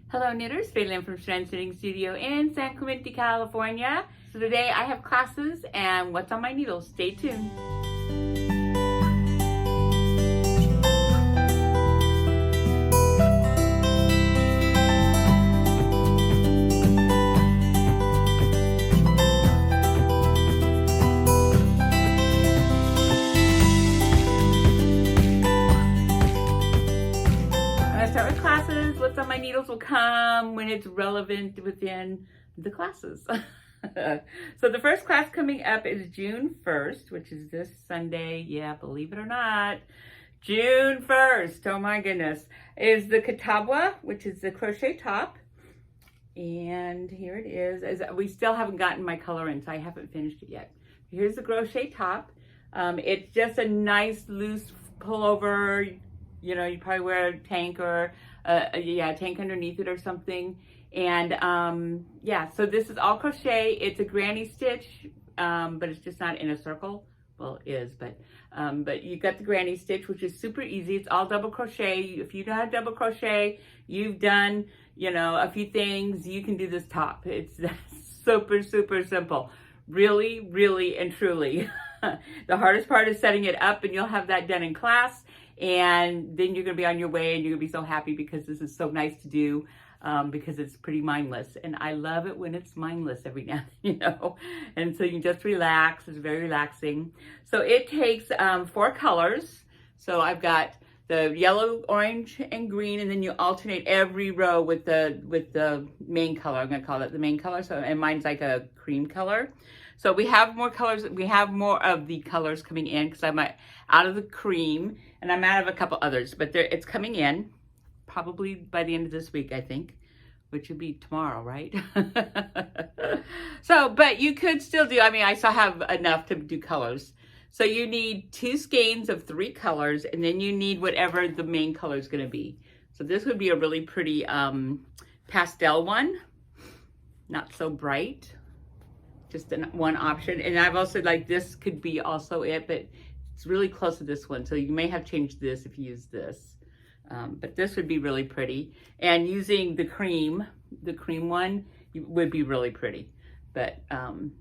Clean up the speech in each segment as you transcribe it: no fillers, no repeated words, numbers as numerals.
Hello knitters, Faylin from Strand Knitting Studio in San Clemente, California. So today I have classes and what's on my needles. Stay tuned. Start with classes. What's on my needles will come when it's relevant within the classes. So the first class coming up is June 1st, which is this Sunday. Yeah, believe it or not, June 1st, oh my goodness, is the Catawba, which is the crochet top. And here it is. We still haven't gotten my color in, so I haven't finished it yet. Here's the crochet top. It's just a nice loose pullover. You know, you probably wear a tank or a tank underneath it or something. And yeah, so this is all crochet. It's a granny stitch, but it's just not in a circle. Well, it is, but you got the granny stitch, which is super easy. It's all double crochet. If you know how to double crochet, you've done, you know, a few things, you can do this top. It's super, super simple. Really, really, and truly. The hardest part is setting it up, and you'll have that done in class. And then you're going to be on your way and you're going to be so happy because this is so nice to do because it's pretty mindless. And I love it when it's mindless every now and then, you know. And so you just relax. It's very relaxing. So it takes 4 colors. So I've got the yellow, orange, and green, and then you alternate every row with the main color. I'm going to call it the main color. So, and mine's like a cream color. So we have more colors. We have more of the colors coming in because I'm out of the cream and I'm out of a couple others, but it's coming in probably by the end of this week, I think, which would be tomorrow, right? So, but you could still do, I mean, I still have enough to do colors. So you need 2 skeins of 3 colors, and then you need whatever the main color is going to be. So this would be a really pretty pastel one, not so bright. Just one option. And I've also, like, this could be also it, but it's really close to this one. So you may have changed this if you use this. But this would be really pretty. And using the cream one would be really pretty. But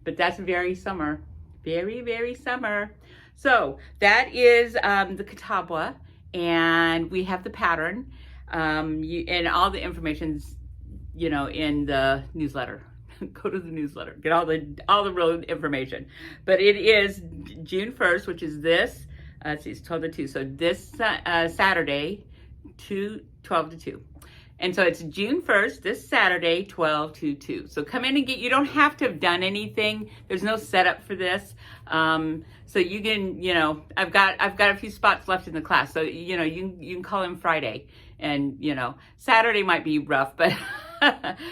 that's very summer. Very, very summer. So that is the Catawba. And we have the pattern. And all the information's, you know, in the newsletter. Go to the newsletter, get all the real information. But it is June 1st, which is this, see, it's 12 to 2. So this Saturday, 12 to 2. And so it's June 1st, this Saturday, 12 to 2. So come in and you don't have to have done anything. There's no setup for this. So you can, you know, I've got a few spots left in the class. So, you know, you can call in Friday, and, you know, Saturday might be rough, but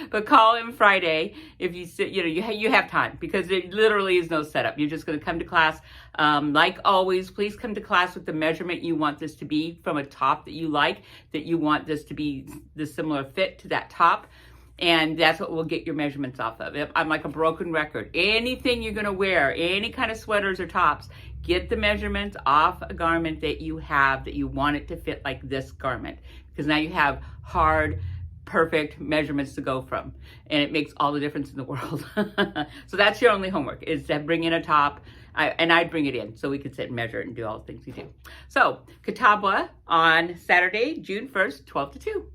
but call in Friday if you sit, you know, you have time, because it literally is no setup. You're just going to come to class. Like always, please come to class with the measurement you want this to be from a top that you like, that you want this to be the similar fit to that top. And that's what we'll get your measurements off of. I'm like a broken record. Anything you're going to wear, any kind of sweaters or tops, get the measurements off a garment that you have, that you want it to fit like this garment. Because now you have hard, perfect measurements to go from, and it makes all the difference in the world. So that's your only homework, is to bring in a top, and I'd bring it in so we could sit and measure it and do all the things we do. So Catawba on Saturday, June 1st, 12 to 2.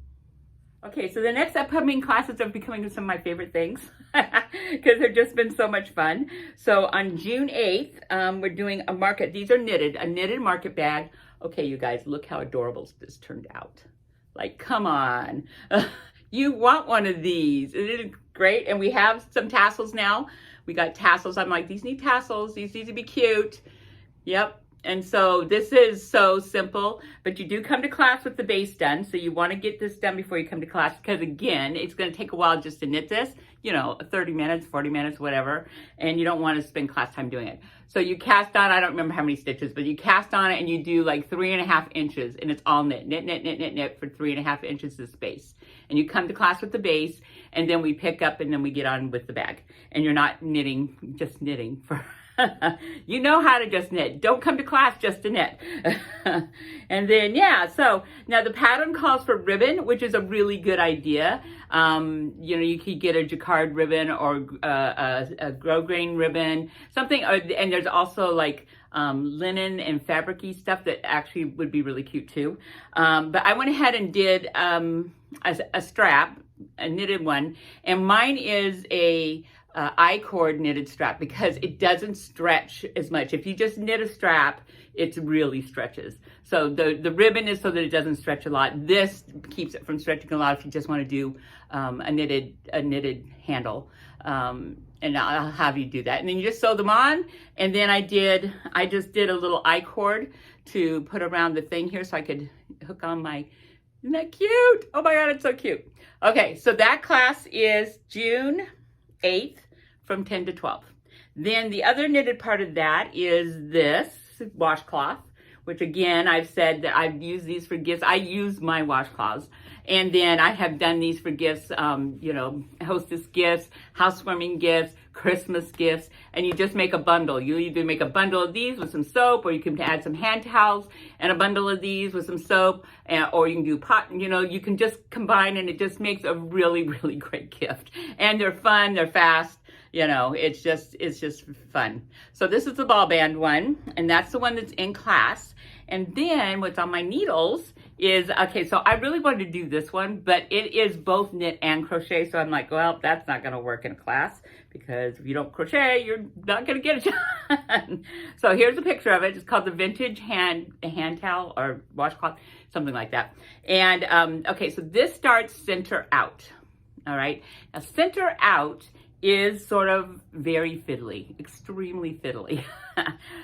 Okay, so the next upcoming classes are becoming some of my favorite things because they've just been so much fun. So on June 8th, we're doing a market. These are a knitted market bag. Okay, you guys, look how adorable this turned out. Like, come on. You want one of these. Isn't it great? And we have some tassels now. We got tassels. I'm like, these need tassels. These need to be cute. Yep. And so this is so simple, but you do come to class with the base done. So you want to get this done before you come to class, because again, it's going to take a while just to knit this, you know, 30 minutes, 40 minutes, whatever. And you don't want to spend class time doing it. So you cast on, I don't remember how many stitches, but you cast on it and you do like 3.5 inches, and it's all knit for 3.5 inches of space. And you come to class with the base, and then we pick up and then we get on with the bag. And you're not knitting, just knitting for You know how to just knit. Don't come to class just to knit. And then, yeah, so now the pattern calls for ribbon, which is a really good idea. You know, you could get a jacquard ribbon or a grosgrain ribbon, something, and there's also like linen and fabric-y stuff that actually would be really cute too. But I went ahead and did a strap, a knitted one, and mine is a I-cord knitted strap because it doesn't stretch as much. If you just knit a strap, it really stretches. So the ribbon is so that it doesn't stretch a lot. This keeps it from stretching a lot if you just want to do a knitted handle. And I'll have you do that. And then you just sew them on. And then I just did a little I-cord to put around the thing here so I could hook on my, isn't that cute? Oh my God, it's so cute. Okay, so that class is June 8th from 10 to 12. Then the other knitted part of that is this washcloth, which again, I've said that I've used these for gifts. I use my washcloths. And then I have done these for gifts, you know, hostess gifts, housewarming gifts, Christmas gifts, and you just make a bundle. You either make a bundle of these with some soap, or you can add some hand towels and a bundle of these with some soap, or you can do pot, you know, you can just combine, and it just makes a really, really great gift. And they're fun, they're fast. You know, it's just fun. So this is the ball band one, and that's the one that's in class. And then what's on my needles is, okay, so I really wanted to do this one, but it is both knit and crochet. So I'm like, well, that's not gonna work in a class because if you don't crochet, you're not gonna get it done. So here's a picture of it. It's called the vintage hand towel or washcloth, something like that. And okay, so this starts center out, all right? Now center out is sort of very fiddly, extremely fiddly.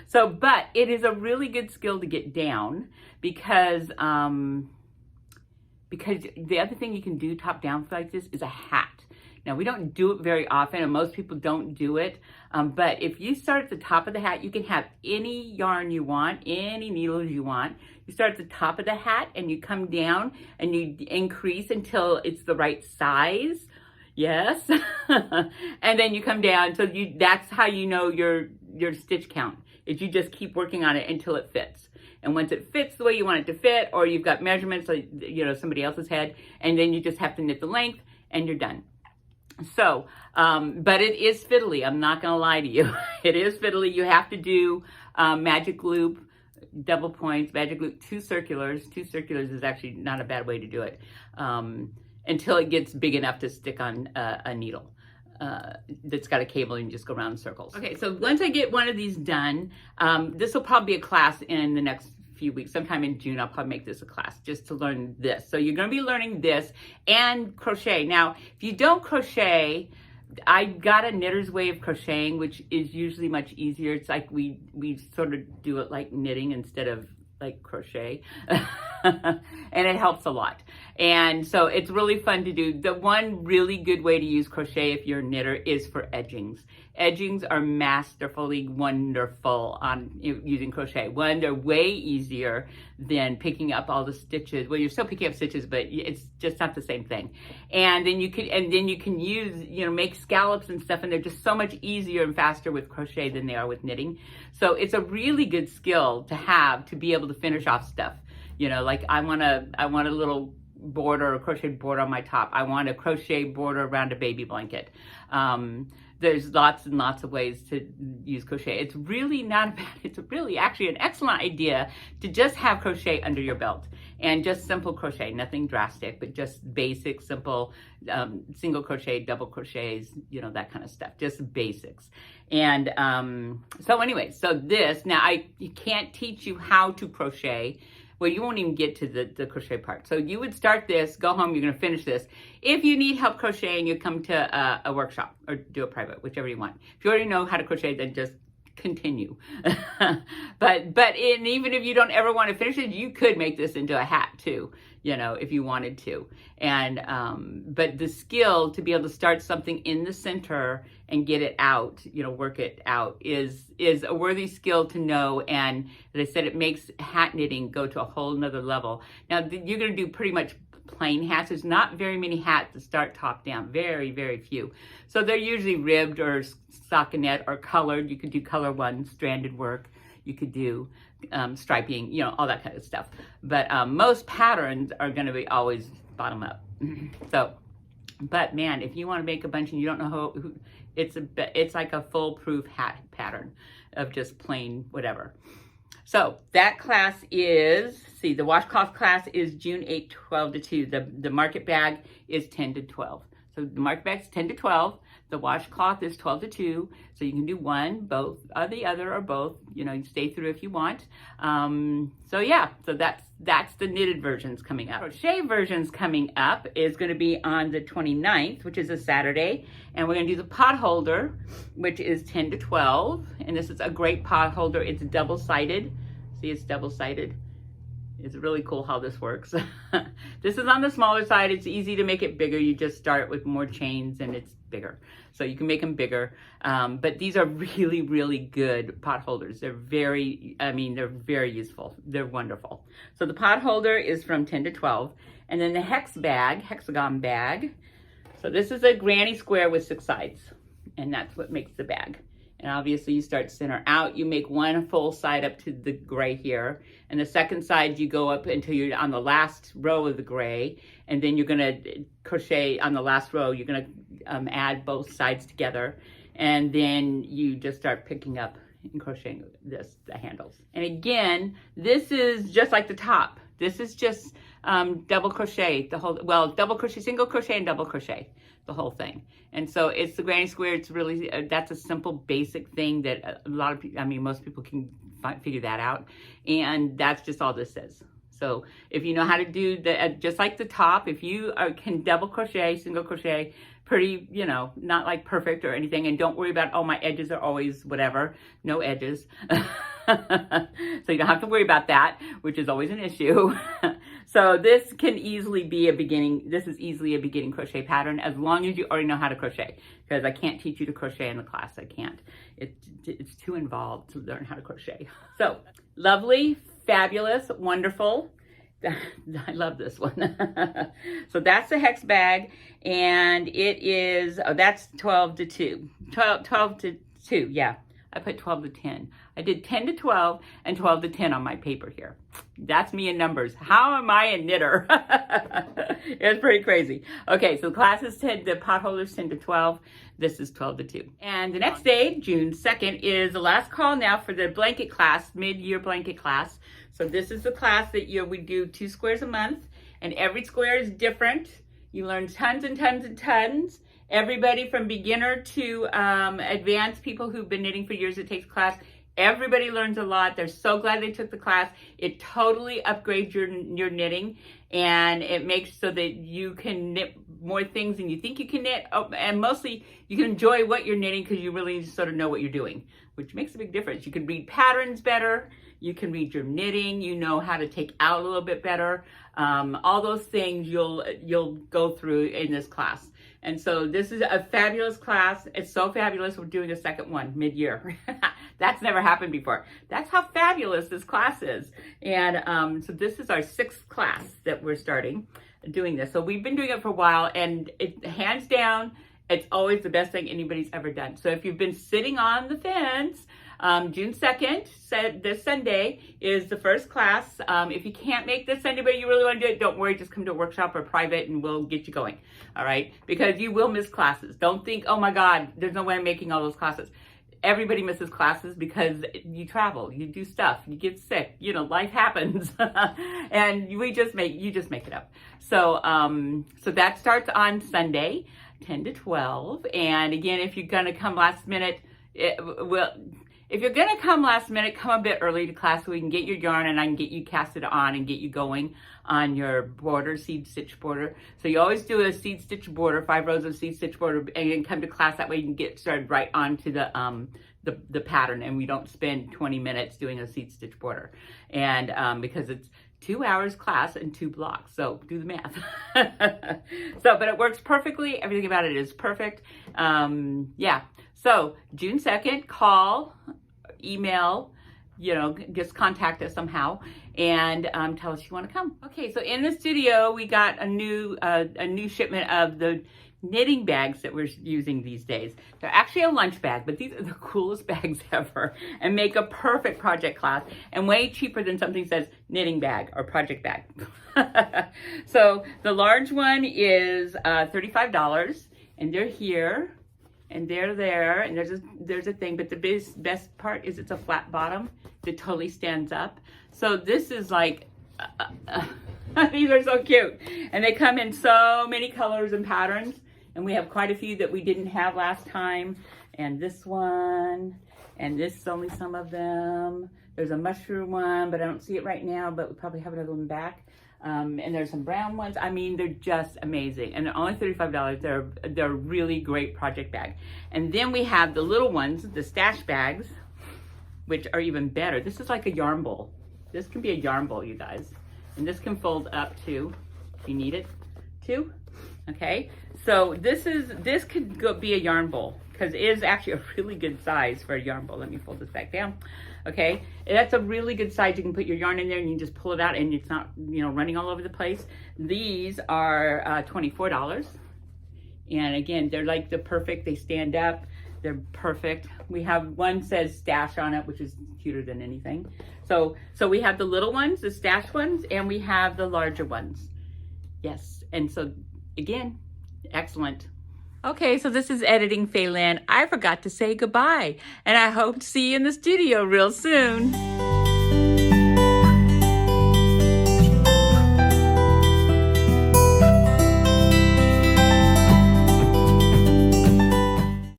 So, but it is a really good skill to get down because the other thing you can do top down like this is a hat. Now we don't do it very often, and most people don't do it. But if you start at the top of the hat, you can have any yarn you want, any needles you want. You start at the top of the hat and you come down and you increase until it's the right size. Yes. And then you come down. So that's how you know your stitch count, is you just keep working on it until it fits. And once it fits the way you want it to fit, or you've got measurements, like, you know, somebody else's head, and then you just have to knit the length and you're done. So, but it is fiddly. I'm not going to lie to you. It is fiddly. You have to do magic loop, double points, magic loop, two circulars. Two circulars is actually not a bad way to do it. Until it gets big enough to stick on a needle that's got a cable, and you just go around in circles. Okay, so once I get one of these done, this will probably be a class in the next few weeks. Sometime in June, I'll probably make this a class just to learn this. So you're going to be learning this and crochet. Now, if you don't crochet, I got a knitter's way of crocheting, which is usually much easier. It's like we sort of do it like knitting instead of like crochet. And it helps a lot. And so it's really fun to do. The one really good way to use crochet if you're a knitter is for edgings. Edgings are masterfully wonderful on using crochet. One, they're way easier than picking up all the stitches. Well, you're still picking up stitches, but it's just not the same thing. And then you can use, you know, make scallops and stuff, and they're just so much easier and faster with crochet than they are with knitting. So it's a really good skill to have to be able to finish off stuff. You know, like I want a little border, a crochet border on my top. I want a crochet border around a baby blanket. There's lots and lots of ways to use crochet. It's really not bad. It's really actually an excellent idea to just have crochet under your belt, and just simple crochet, nothing drastic, but just basic, simple, single crochet, double crochets, you know, that kind of stuff, just basics. And so anyway, so this, now I can't teach you how to crochet. Well, you won't even get to the crochet part. So you would start this, go home, you're gonna finish this. If you need help crocheting, you come to a workshop or do a private, whichever you want. If you already know how to crochet, then just continue. but even if you don't ever want to finish it, you could make this into a hat too, you know, if you wanted to. And but the skill to be able to start something in the center and get it out, you know, work it out is a worthy skill to know. And as I said, it makes hat knitting go to a whole nother level. Now you're going to do pretty much plain hats. There's not very many hats that start top down, very, very few. So they're usually ribbed or stockinette or colored. You could do color one, stranded work. You could do striping, you know, all that kind of stuff. But most patterns are going to be always bottom up. So, but man, if you want to make a bunch and you don't know how, it's like a foolproof hat pattern of just plain whatever. So that class is, see, the washcloth class is June 8, 12 to 2. The market bag is 10 to 12. So the market bag's 10 to 12. The washcloth is 12 to 2. So you can do one, both, or the other, or both. You know, you stay through if you want. So yeah, so that's the knitted versions coming up. Crochet versions coming up is going to be on the 29th, which is a Saturday. And we're going to do the pot holder, which is 10 to 12. And this is a great pot holder. It's double-sided. See, it's double-sided. It's really cool how this works. This is on the smaller side. It's easy to make it bigger. You just start with more chains and it's bigger. So you can make them bigger. But these are really, really good pot holders. They're very, they're very useful. They're wonderful. So the pot holder is from 10 to 12. And then the hexagon bag. So this is a granny square with 6 sides. And that's what makes the bag. And obviously you start center out. You make one full side up to the gray here. And the second side you go up until you're on the last row of the gray. And then you're gonna crochet on the last row. You're gonna add both sides together. And then you just start picking up and crocheting the handles. And again, this is just like the top. This is just double crochet, double crochet, single crochet and double crochet, the whole thing. And so it's the granny square. It's really, that's a simple basic thing that a lot of people, most people can figure that out. And that's just all this is. So if you know how to do just like the top, if you can double crochet, single crochet, pretty, not like perfect or anything, and don't worry about, oh, my edges are always whatever, no edges. So you don't have to worry about that, which is always an issue. So this can easily be this is easily a beginning crochet pattern as long as you already know how to crochet, because I can't teach you to crochet in the class. I can't. It's too involved to learn how to crochet. So lovely, fabulous, wonderful. I love this one. So that's the hex bag, and it is, that's 12 to 2. 12 to 2, yeah. I put 12 to 10. I did 10 to 12 and 12 to 10 on my paper here. That's me in numbers. How am I a knitter? It's pretty crazy. Okay, so the class is 10, the pot holder's 10 to 12. This is 12 to 2. And the next day, June 2nd, is the last call now for the blanket class, mid-year blanket class. So this is the class that we do 2 squares a month, and every square is different. You learn tons and tons and tons. Everybody from beginner to advanced people who've been knitting for years that takes class, everybody learns a lot. They're so glad they took the class. It totally upgrades your knitting, and it makes so that you can knit more things than you think you can knit. Oh, and mostly you can enjoy what you're knitting because you really sort of know what you're doing, which makes a big difference. You can read patterns better. You can read your knitting. You know how to take out a little bit better. All those things you'll go through in this class. And so this is a fabulous class. It's so fabulous. We're doing a second one mid-year. That's never happened before. That's how fabulous this class is. And so this is our 6th class that we're starting doing this. So we've been doing it for a while, and hands down, it's always the best thing anybody's ever done. So if you've been sitting on the fence, June 2nd, this Sunday, is the first class. If you can't make this Sunday, but you really want to do it, don't worry. Just come to a workshop or private and we'll get you going. All right? Because you will miss classes. Don't think, oh my God, there's no way I'm making all those classes. Everybody misses classes because you travel, you do stuff, you get sick, life happens. And you just make it up. So, so that starts on Sunday, 10 to 12. And again, if you're going to come last minute, if you're going to come last minute, come a bit early to class so we can get your yarn and I can get you casted on and get you going on your border, seed stitch border. So you always do a seed stitch border, 5 rows of seed stitch border, and then come to class. That way you can get started right onto the pattern, and we don't spend 20 minutes doing a seed stitch border. And because it's 2 hours class and 2 blocks. So do the math. But it works perfectly. Everything about it is perfect. Yeah. So June 2nd, call, email, just contact us somehow. and tell us you want to come. Okay, so in the studio, we got a new shipment of the knitting bags that we're using these days. They're actually a lunch bag, but these are the coolest bags ever and make a perfect project class and way cheaper than something that says knitting bag or project bag. So the large one is $35 and they're here and they're there and there's a thing, but the best part is it's a flat bottom that totally stands up. So this is like, these are so cute and they come in so many colors and patterns. And we have quite a few that we didn't have last time. And this one, and this is only some of them. There's a mushroom one, but I don't see it right now, but we probably have another one back. And there's some brown ones. I mean, they're just amazing. And they're only $35. They're a really great project bag. And then we have the little ones, the stash bags, which are even better. This is like a yarn bowl. This can be a yarn bowl, you guys. And this can fold up too, if you need it to. Okay, so this could be a yarn bowl because it is actually a really good size for a yarn bowl. Let me fold this back down. Okay, that's a really good size. You can put your yarn in there and you just pull it out and it's not, you know, running all over the place. These are $24. And again, they're like the perfect, they stand up, they're perfect. We have one says stash on it, which is cuter than anything. So we have the little ones, the stash ones, and we have the larger ones. Yes, and so again, excellent. Okay, so this is Editing Phelan. I forgot to say goodbye, and I hope to see you in the studio real soon.